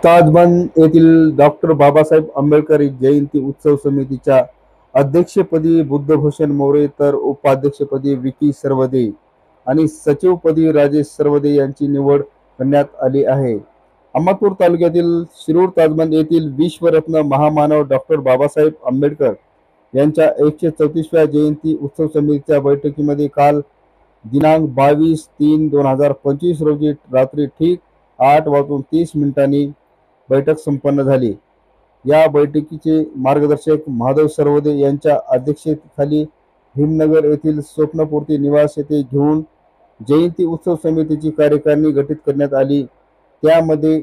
ताजबंद येथील डॉक्टर बाबासाहेब आंबेडकर जयंती उत्सव समितीच्या अध्यक्षपदी बुद्धभूषण मोरे तर उपाध्यक्षपदी विकी सरवदे आणि सचिवपदी राजेश सरवदे यांची निवड करण्यात आली आहे। अहमदपूर तालुक्यातील शिरूर ताजबंद येथील विश्वरत्न महामानव डॉक्टर बाबासाहेब आंबेडकर यांच्या 134व्या जयंती उत्सव समितीच्या बैठकीमध्ये काल दिनांक 22/3/2025 रोजी रात्री ठीक 8:30 बैठक संपन्न झाली। या बैठकीचे मार्गदर्शक माधव सरवदे यांच्या अध्यक्षतेखाली भीमनगर येथील स्वप्नपूर्ती निवास येथे घेऊन जयंती उत्सव समितीची कार्यकारिणी गठीत करण्यात आली। त्यामध्ये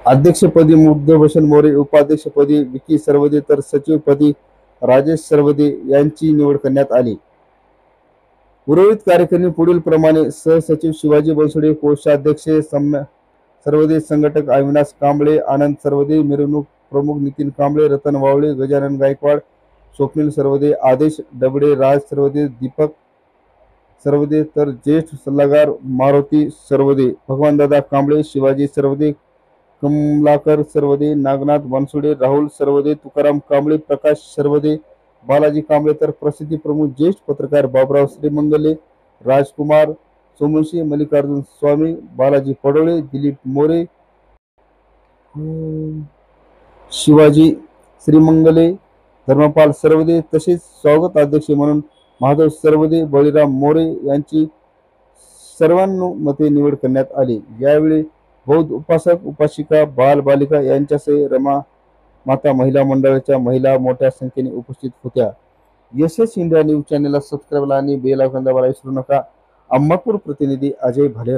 अध्यक्षपदी बुद्धभूषण मोरे, उपाध्यक्षपदी विकी सरवदे तर सचिवपदी राजेश सरवदे यांची निवड करण्यात आली। उर्वरित कार्यकारिणी पुढील प्रमाणे: सहसचिव शिवाजी बनसोडे, कोषाध्यक्ष सरवदे, संघटक अविनाश कांबळे, आनंद सरवदे, मिरवणूक प्रमुख नितीन कांबळे, रतन वावळे, गजानन गायकवाड, स्वप्नील सरवदे, आदेश डबडे, राज सरवदे, दीपक सरवदे तर ज्येष्ठ सल्लागार मारुती सरवदे, भगवानदादा कांबळे, शिवाजी सरवदे, कमलाकर सरवदे, नागनाथ बनसोडे, राहुल सरवदे, तुकाराम कांबळे, प्रकाश सरवदे, बालाजी कांबळे तर प्रसिद्धी प्रमुख ज्येष्ठ पत्रकार बाबुराव श्रीमंगले, राजकुमार सोमवंशी, मल्लिकार्जुन स्वामी, बालाजी पडोळे, दिलीप मोरे, शिवाजी श्रीमंगले, धर्मपाल सरवदे तसेच स्वागत अध्यक्ष म्हणून माधव सरवदे, बळीराम मोरे यांची सर्वानुमते निवड करण्यात आली। यावेळी बौद्ध उपासक उपासिका बाल बालिका यांच्यासह रमा माता महिला मंडळाच्या महिला मोठ्या संख्येने उपस्थित होत्या। यशस इंडिया न्यूज चॅनलला सबस्क्राइब आणि बेल आयकॉन दाबायला विसरू नका। अहमदपूर प्रतिनिधी अजय भालेराव।